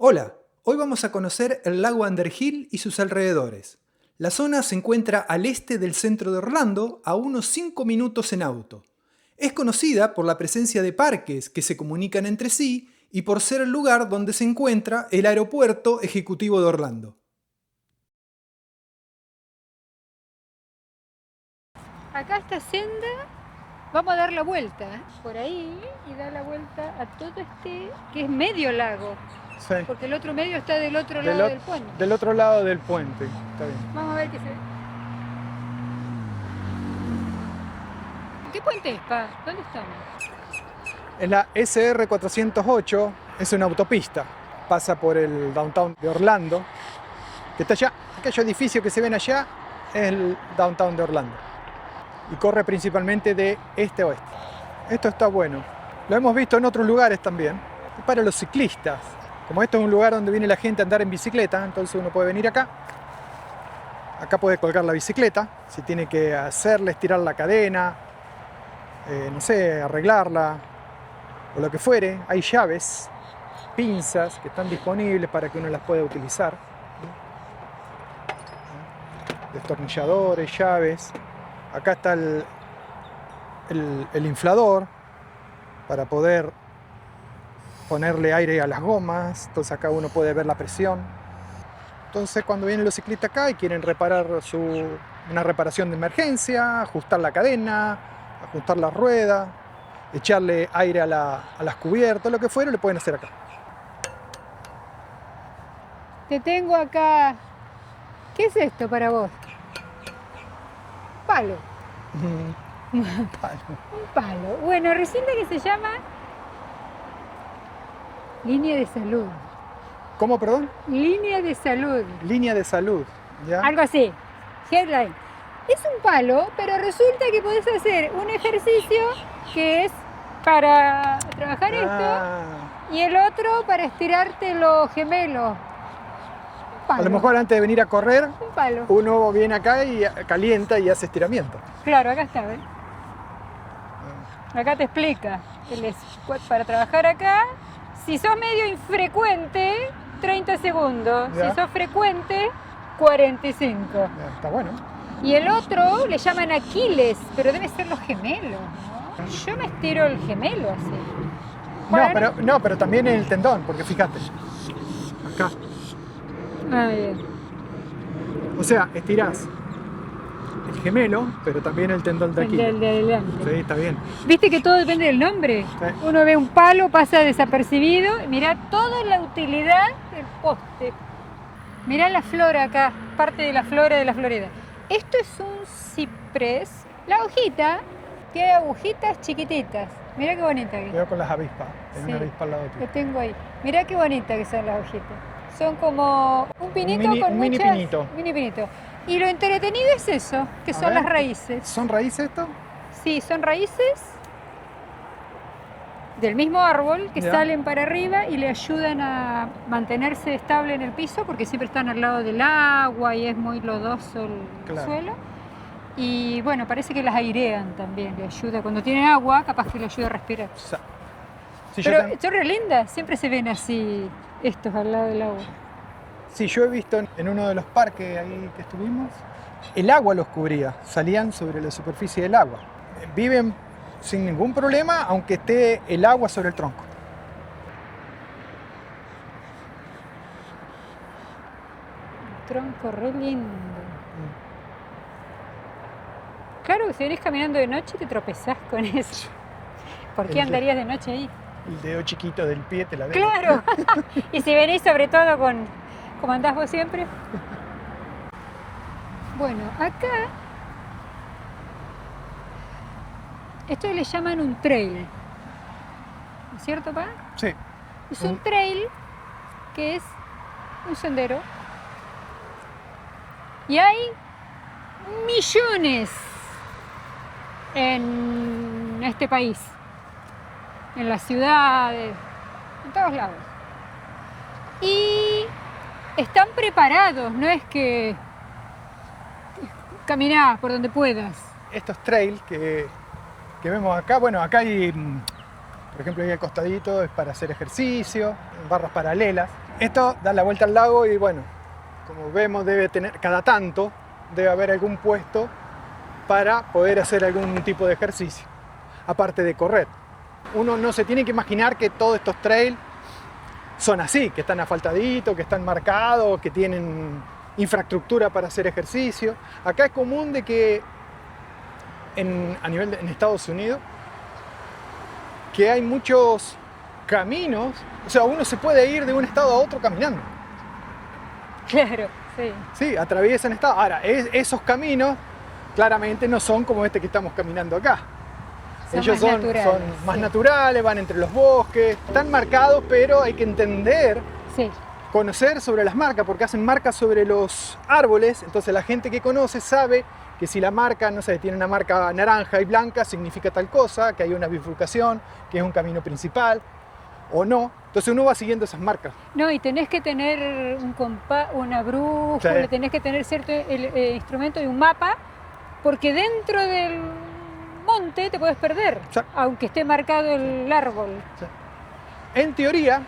Hola, hoy vamos a conocer el lago Underhill y sus alrededores. La zona se encuentra al este del centro de Orlando, a unos 5 minutos en auto. Es conocida por la presencia de parques que se comunican entre sí y por ser el lugar donde se encuentra el aeropuerto ejecutivo de Orlando. Acá esta senda, vamos a dar la vuelta por ahí y dar la vuelta a todo este, que es medio lago, Sí, porque el otro medio está del otro lado del puente. del otro lado del puente. Está bien. Vamos a ver qué se ve. ¿Qué puente es, Pa? ¿Dónde estamos? En la SR 408 es una autopista. Pasa por el downtown de Orlando, que está allá. Aquellos edificios que se ven allá es el downtown de Orlando. Y corre principalmente de este a oeste. Esto está bueno. Lo hemos visto en otros lugares también. Es para los ciclistas. Como esto es un lugar donde viene la gente a andar en bicicleta, entonces uno puede venir acá. Acá puede colgar la bicicleta, si tiene que hacerle, estirar la cadena, no sé, arreglarla o lo que fuere. Hay llaves, pinzas que están disponibles para que uno las pueda utilizar. Destornilladores, llaves. Acá está el inflador para poder ponerle aire a las gomas. Entonces acá uno puede ver la presión. Entonces cuando vienen los ciclistas acá y quieren reparar una reparación de emergencia, ajustar la cadena, ajustar la rueda, echarle aire a las cubiertas, lo que fuera, lo pueden hacer acá. Te tengo acá. ¿Qué es esto para vos? Palo. Palo. Un palo. Bueno, resulta que se llama línea de salud. ¿Cómo, perdón? Línea de salud. Línea de salud. ¿Ya? Algo así. Headline. Es un palo, pero resulta que podés hacer un ejercicio que es para trabajar esto y el otro para estirarte los gemelos. A lo mejor antes de venir a correr, Un palo. uno viene acá y calienta y hace estiramiento. Claro, acá está, ¿ves? Acá te explica. Para trabajar acá, si sos medio infrecuente, 30 segundos. Ya. Si sos frecuente, 45. Ya, está bueno. Y el otro le llaman Aquiles, pero debe ser los gemelos, ¿no? Yo me estiro el gemelo así. Bueno. No, pero también en el tendón, porque fíjate. Acá. Ah, bien. O sea, estirás el gemelo, pero también el tendón de aquí. El de adelante. Sí, está bien. ¿Viste que todo depende del nombre? Sí. Uno ve un palo, pasa desapercibido. Mirá toda la utilidad del poste. Mirá la flora acá, parte de la flora de la Florida. Esto es un ciprés. La hojita tiene agujitas chiquititas. Mirá qué bonita que Cuidado con las avispas. Hay Sí, una avispa al lado lo tuyo. tengo ahí. Mirá qué bonita que son las hojitas. Son como un pinito mini- con un mini muchas... pinito. Mini pinito. Y lo entretenido es eso, que A son ver. las raíces. ¿Son raíces esto? Sí, son raíces del mismo árbol que Ya. salen para arriba y le ayudan a mantenerse estable en el piso porque siempre están al lado del agua y es muy lodoso el Claro. suelo. Y bueno, parece que las airean también, le ayuda. Cuando tienen agua, capaz que le ayuda a respirar. Sí, yo Pero tam- son re lindas, siempre se ven así estos al lado del agua. sí, yo he visto en uno de los parques ahí que estuvimos, el agua los cubría, salían sobre la superficie del agua. Viven sin ningún problema, aunque esté el agua sobre el tronco. Un tronco re lindo. Claro que si venís caminando de noche te tropezás con eso. ¿Por qué El- andarías de noche ahí? El dedo chiquito del pie te la ves. Claro. Y si venís sobre todo con como andás vos siempre. Bueno, acá esto le llaman un trail. ¿No es cierto, Pa? Sí. Es un trail que es un sendero. Y hay millones en este país, en las ciudades, en todos lados. Y están preparados, no es que caminás por donde puedas. Estos trails que vemos acá, bueno, acá hay, por ejemplo, ahí al costadito es para hacer ejercicio, barras paralelas. Esto da la vuelta al lago y bueno, como vemos debe tener, cada tanto debe haber algún puesto para poder hacer algún tipo de ejercicio, aparte de correr. Uno no se tiene que imaginar que todos estos trails son así, que están asfaltaditos, que están marcados, que tienen infraestructura para hacer ejercicio. Acá es común de que en Estados Unidos, que hay muchos caminos, o sea, uno se puede ir de un estado a otro caminando. Claro, sí. Sí, atraviesan estados. Ahora, esos caminos claramente no son como este que estamos caminando acá. Ellos son más naturales, van entre los bosques, están marcados, pero hay que entender, sí, conocer sobre las marcas, porque hacen marcas sobre los árboles, entonces la gente que conoce sabe que si la marca, no sé, tiene una marca naranja y blanca, significa tal cosa, que hay una bifurcación, que es un camino principal, o no. Entonces uno va siguiendo esas marcas. No, y tenés que tener un compás, una brújula, Sí. tenés que tener cierto instrumento y un mapa, porque dentro del monte te puedes perder, Sí. aunque esté marcado el árbol. En teoría,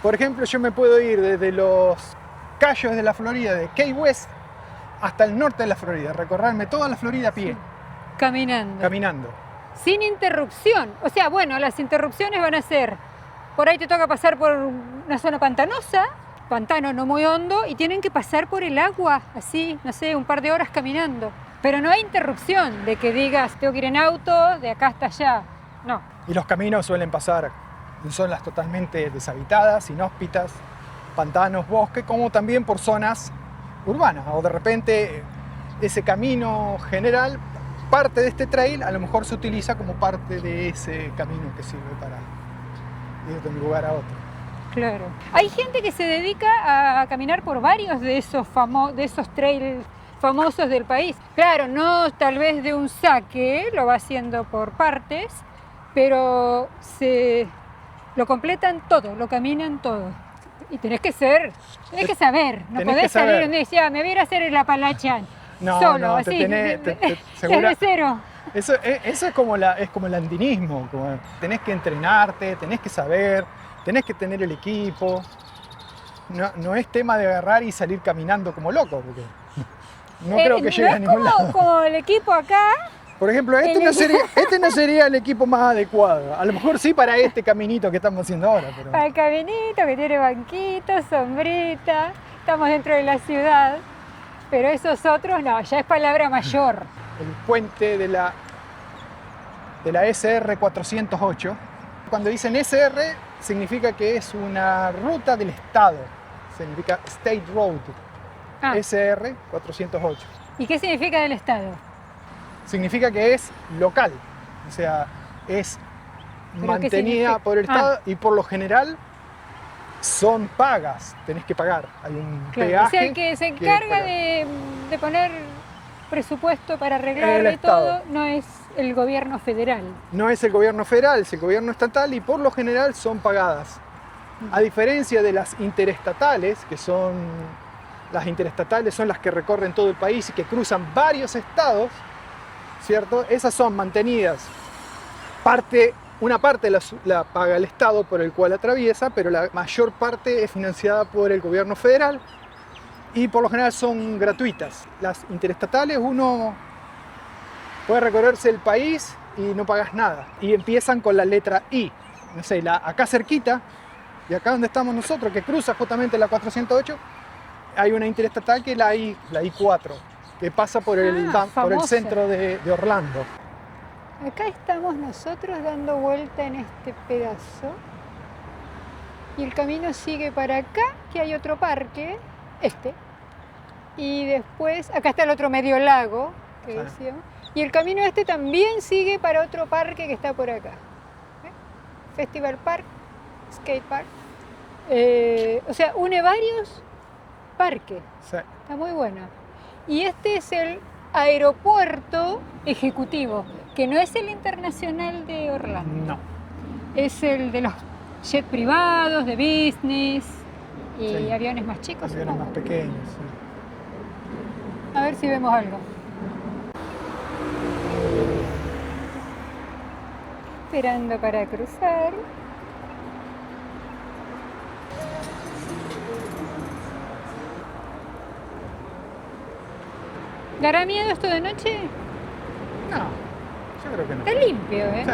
por ejemplo, yo me puedo ir desde los Cayos de la Florida, de Key West, hasta el norte de la Florida, recorrerme toda la Florida a pie, Caminando. caminando. Sin interrupción. O sea, bueno, las interrupciones van a ser, por ahí te toca pasar por una zona pantanosa, pantano no muy hondo, y tienen que pasar por el agua, así, no sé, un par de horas caminando. Pero no hay interrupción de que digas, tengo que ir en auto, de acá hasta allá. No. Y los caminos suelen pasar en zonas totalmente deshabitadas, inhóspitas, pantanos, bosques, como también por zonas urbanas. O de repente ese camino general, parte de este trail, a lo mejor se utiliza como parte de ese camino que sirve para ir de un lugar a otro. Claro. Hay gente que se dedica a caminar por varios de esos trails famosos del país. Claro, no tal vez de un saque, lo va haciendo por partes, pero lo completan todo, lo caminan todo. Y tenés que saber, no Tenés podés que salir saber. donde decía, me voy a ir a hacer el Apalachian. No, Solo, no, así, segura- desde cero. Eso es como el andinismo, como tenés que entrenarte, tenés que saber, tenés que tener el equipo. No es tema de agarrar y salir caminando como loco, porque no creo que llegue a ningún lado. Como el equipo acá, Por ejemplo, este no sería el equipo más adecuado. A lo mejor sí para este caminito que estamos haciendo ahora, pero para el caminito que tiene banquitos, sombrita, estamos dentro de la ciudad, pero esos otros no, ya es palabra mayor. el puente de la SR 408. Cuando dicen SR significa que es una ruta del estado, significa State Road, Ah, SR 408. ¿y qué significa del Estado? Significa que es local, o sea, es ¿Pero qué mantenida significa? por el Estado y por lo general son pagas, tenés que pagar, hay un Claro, peaje. o sea, el que se encarga pagar. de poner presupuesto para El arreglarlo y Estado. todo no es el gobierno federal. No es el gobierno federal, es el gobierno estatal y por lo general son pagadas. A diferencia de las interestatales, que son las interestatales son las que recorren todo el país y que cruzan varios estados, ¿cierto? Esas son mantenidas. Una parte la paga el estado por el cual atraviesa, pero la mayor parte es financiada por el gobierno federal y por lo general son gratuitas. Las interestatales uno puede recorrerse el país y no pagas nada. Y empiezan con la letra I. No sé, acá cerquita, y acá donde estamos nosotros, que cruza justamente la 408, hay una interestatal que es la I4, que pasa por el famosa. centro de Orlando. Acá estamos nosotros dando vuelta en este pedazo y el camino sigue para acá, que hay otro parque, y después, acá está el otro medio lago, que Sí. decíamos, y el camino también sigue para otro parque que está por acá. Festival Park, Skate Park, o sea, une varios parques, Sí. está muy bueno. Y este es el aeropuerto ejecutivo, que no es el internacional de Orlando, No. es el de los jets privados, de business y Sí. aviones más chicos. Aviones más supongo. pequeños. Sí. A ver si vemos algo. Esperando para cruzar. ¿Dará miedo esto de noche? No, yo creo que no. Está limpio, ¿eh? Sí.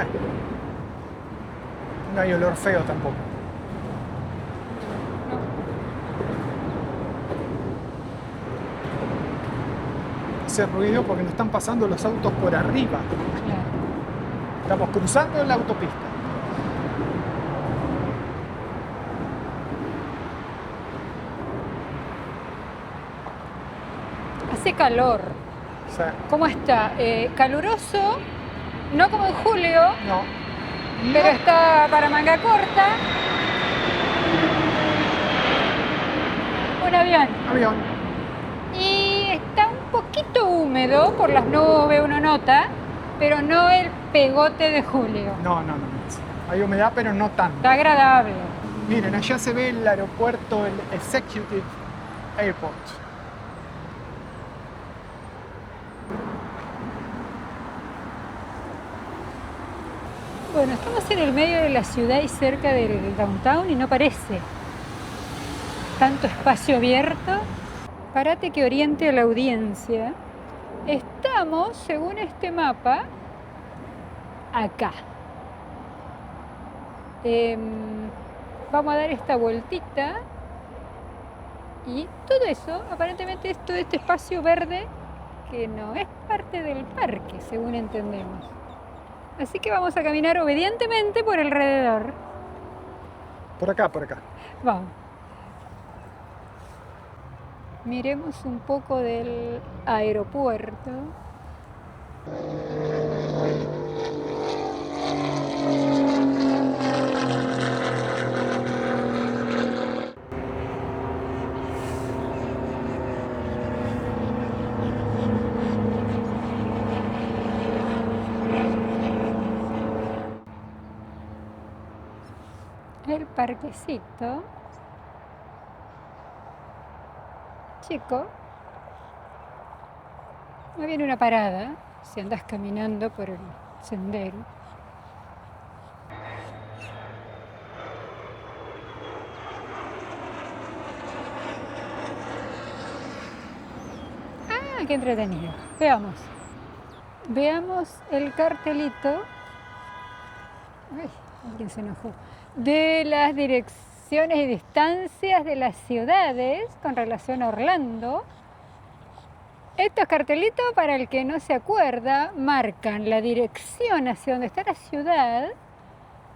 No hay olor feo tampoco. Hace ruido porque nos están pasando los autos por arriba. Claro. Estamos cruzando la autopista. Hace calor. O sea, ¿Cómo está? Caluroso, no como en julio, no. pero está para manga corta. Un avión. Avión. Y está un poquito húmedo por las nubes, uno nota, pero no el pegote de julio. No. Hay humedad, pero no tanto. Está agradable. Miren, allá se ve el aeropuerto, el Executive Airport. Bueno, estamos en el medio de la ciudad y cerca del downtown y no parece tanto espacio abierto. Párate que oriente a la audiencia. Estamos, según este mapa, acá. Vamos a dar esta vueltita y todo eso, aparentemente es todo este espacio verde que no es parte del parque, según entendemos. Así que vamos a caminar obedientemente por alrededor. Por acá, por acá. Vamos. Miremos un poco del aeropuerto. El parquecito. Chico. No viene una parada si andas caminando por el sendero. Ah, qué entretenido. Veamos. Veamos el cartelito. Ay, alguien se enojó. De las direcciones y distancias de las ciudades con relación a Orlando. Estos cartelitos, para el que no se acuerda, marcan la dirección hacia donde está la ciudad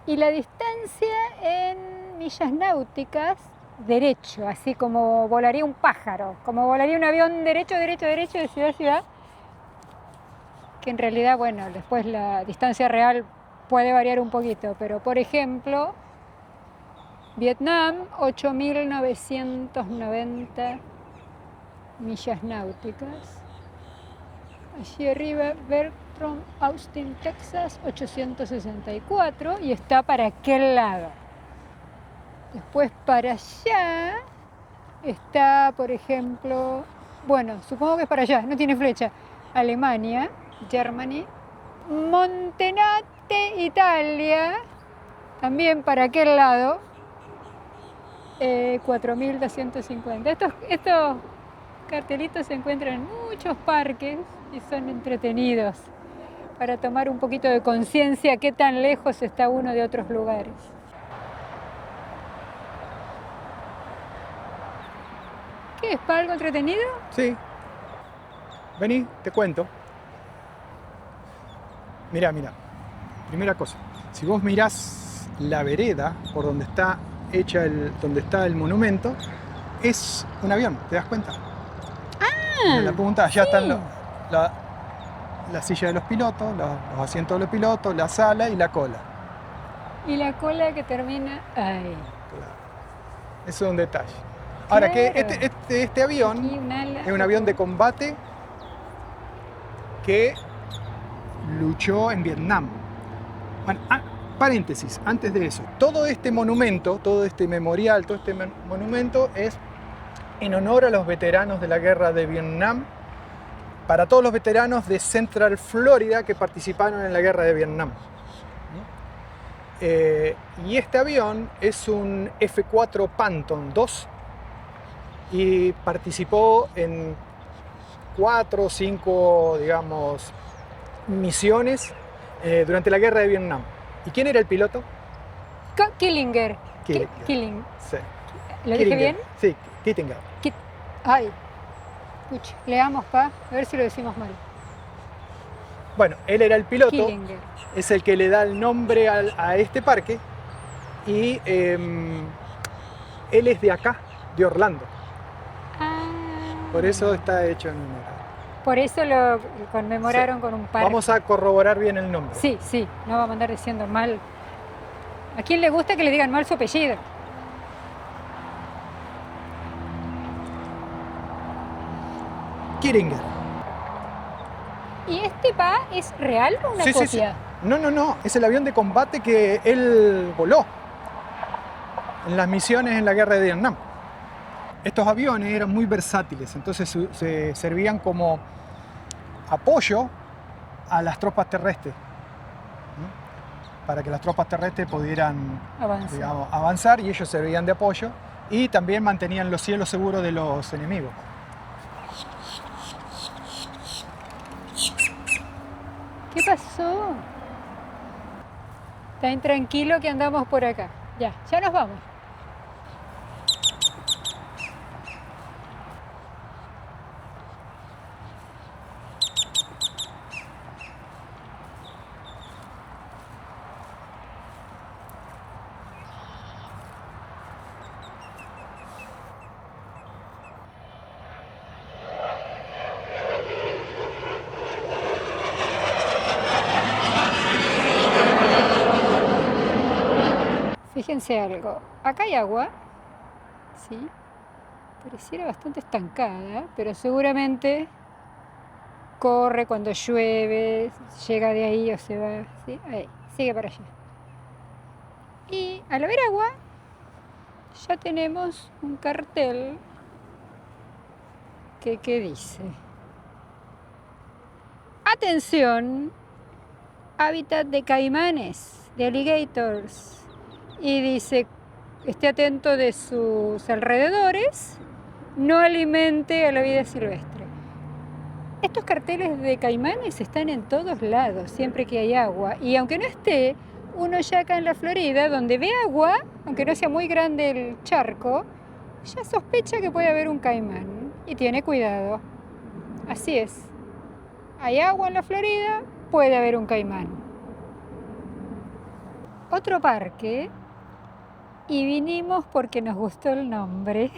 y la distancia en millas náuticas derecho, así como volaría un pájaro, como volaría un avión derecho de ciudad a ciudad, que en realidad, bueno, después la distancia real puede variar un poquito, pero por ejemplo, Vietnam, 8.990 millas náuticas. Allí arriba, Bertram, Austin, Texas, 864, y está para aquel lado. Después para allá está, por ejemplo, bueno, supongo que es para allá, no tiene flecha, Alemania, Germany, Montenate, Italia, también para aquel lado, 4.250. Estos cartelitos se encuentran en muchos parques y son entretenidos para tomar un poquito de conciencia qué tan lejos está uno de otros lugares. ¿Qué es? ¿Para algo entretenido? Sí. Vení, te cuento. Mirá. Primera cosa, si vos mirás la vereda por donde está hecha donde está el monumento, es un avión, ¿te das cuenta? En la punta, allá sí. están la silla de los pilotos, los asientos de los pilotos, la sala y la cola. Y la cola que termina ahí. Claro. Eso es un detalle. Ahora que Claro. este avión Aquí un ala. es un avión de combate que luchó en Vietnam. Bueno, paréntesis, antes de eso, todo este monumento, todo este memorial, todo este monumento es en honor a los veteranos de la guerra de Vietnam, para todos los veteranos de Central Florida que participaron en la guerra de Vietnam. Y este avión es un F-4 Phantom II y participó 4 o 5, digamos, misiones durante la guerra de Vietnam. ¿Y quién era el piloto? Killinger. Killinger. Killing. Sí. ¿Lo dije Killinger. bien? Sí, Kittinger. Ay. Pucha, leamos, pa, a ver si lo decimos mal. Bueno, él era el piloto, Killinger. es el que le da el nombre a este parque y él es de acá, de Orlando. Ah. Por eso está hecho en honor. Por eso lo conmemoraron Sí. con un parque. Vamos a corroborar bien el nombre. Sí, sí, no vamos a andar diciendo mal. ¿A quién le gusta que le digan mal su apellido? Kittinger. ¿Y este pa es real o una Sí, copia? sí, sí. No, es el avión de combate que él voló en las misiones en la guerra de Vietnam. Estos aviones eran muy versátiles, entonces se servían como apoyo a las tropas terrestres, ¿no? Para que las tropas terrestres pudieran digamos, avanzar y ellos servían de apoyo y también mantenían los cielos seguros de los enemigos. ¿Qué pasó? Está intranquilo que andamos por acá. Ya nos vamos. Fíjense algo, acá hay agua, ¿sí? Pareciera bastante estancada, pero seguramente corre cuando llueve, llega de ahí o se va, ¿sí? Ahí, sigue para allá. Y al haber agua, ya tenemos un cartel que dice: atención, hábitat de caimanes, de alligators. Y dice, esté atento de sus alrededores, no alimente a la vida silvestre. Estos carteles de caimanes están en todos lados, siempre que hay agua. Y aunque no esté, uno ya acá en la Florida, donde ve agua, aunque no sea muy grande el charco, ya sospecha que puede haber un caimán. Y tiene cuidado. Así es. Hay agua en la Florida, puede haber un caimán. Otro parque. Y vinimos porque nos gustó el nombre.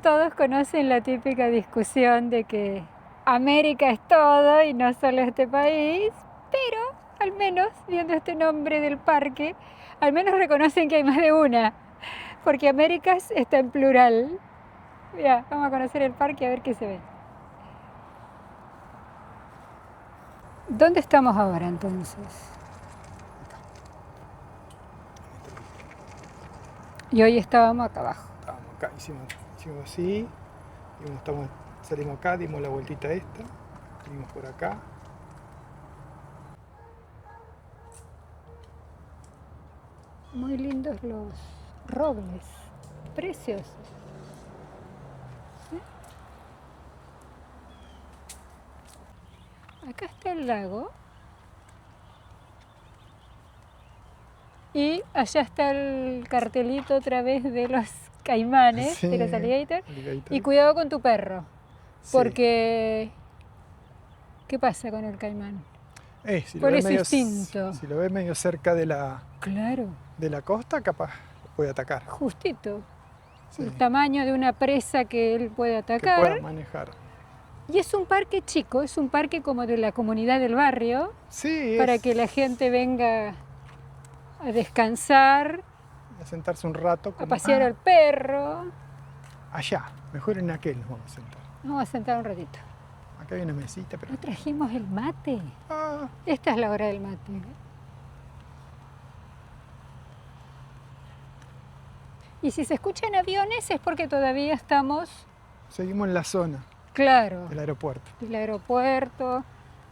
Todos conocen la típica discusión de que América es todo y no solo este país, pero al menos viendo este nombre del parque, al menos reconocen que hay más de una, porque Américas está en plural. Ya, vamos a conocer el parque a ver qué se ve. ¿Dónde estamos ahora entonces? Y hoy estábamos acá abajo. Estábamos acá, hicimos así, salimos acá, dimos la vueltita esta, salimos por acá. Muy lindos los robles, preciosos. ¿Sí? Acá está el lago. Y allá está el cartelito otra vez de los caimanes, Sí, de los alligators. alligator. Y cuidado con tu perro, Sí. porque ¿qué pasa con el caimán? Si lo ¿Cuál ves es su instinto? Si lo ves medio cerca de la Claro, costa, capaz puede atacar. justito. Sí, El tamaño de una presa que él puede que pueda atacar. manejar. Y es un parque chico, es un parque como de la comunidad del barrio, Sí, para que la gente venga a descansar, a sentarse un rato. a como- pasear al perro. Allá, mejor en aquel nos vamos a sentar. Vamos a sentar un ratito. Acá hay una mesita, pero... No trajimos el mate. Ah, Esta es la hora del mate. Y si se escuchan aviones es porque todavía estamos, seguimos en la zona claro, del aeropuerto. del aeropuerto.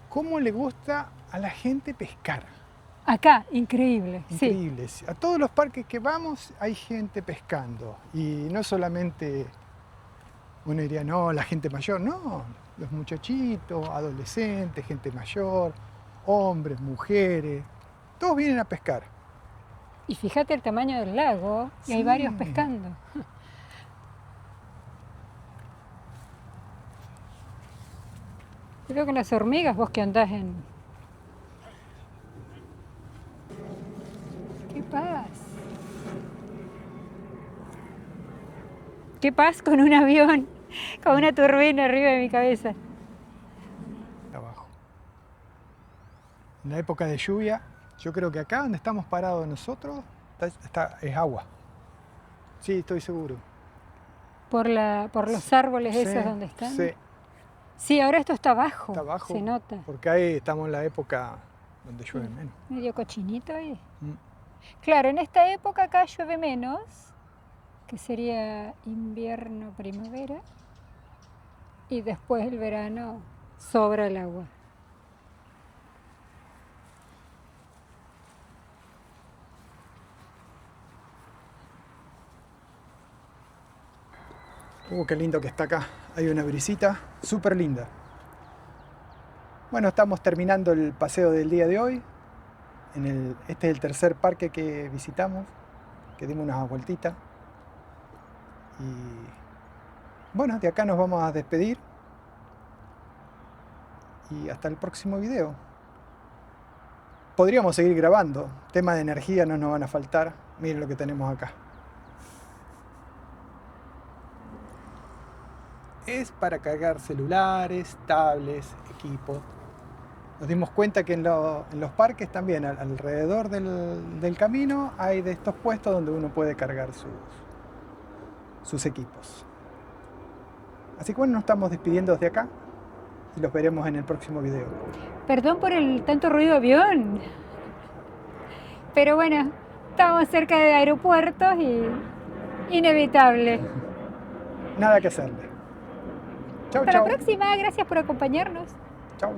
¿Cómo le gusta a la gente pescar? Acá, increíble. Sí. Increíble. A todos los parques que vamos hay gente pescando. Y no solamente Uno diría, no, la gente mayor. No, los muchachitos, adolescentes, gente mayor, hombres, mujeres, todos vienen a pescar. Y fíjate el tamaño del lago, y hay Sí. varios pescando. Creo que las hormigas, vos que andás en... ¡Qué paz! ¡Qué paz con un avión, con una turbina arriba de mi cabeza! Abajo. En la época de lluvia, yo creo que acá donde estamos parados nosotros es agua. Sí, estoy seguro. Por los árboles Sí, esos donde están. Sí, Sí, ahora esto está abajo, está abajo. se nota. Porque ahí estamos en la época donde llueve menos. Medio cochinito ahí. Mm. Claro, en esta época acá llueve menos, que sería invierno, primavera, y después el verano sobra el agua. Qué lindo que está acá. Hay una brisita súper linda. Bueno, estamos terminando el paseo del día de hoy. Este es el tercer parque que visitamos, que dimos unas vueltitas. Y bueno, de acá nos vamos a despedir. Y hasta el próximo video. Podríamos seguir grabando. Temas de energía no nos van a faltar. Miren lo que tenemos acá. Es para cargar celulares, tablets, equipos. Nos dimos cuenta que en los parques también, alrededor del camino, hay de estos puestos donde uno puede cargar sus equipos. Así que bueno, nos estamos despidiendo desde acá y los veremos en el próximo video. Perdón por el tanto ruido de avión. Pero bueno, estamos cerca de aeropuertos y inevitable. Nada que hacerle. Chau, Hasta chau. la próxima, gracias por acompañarnos. Chau.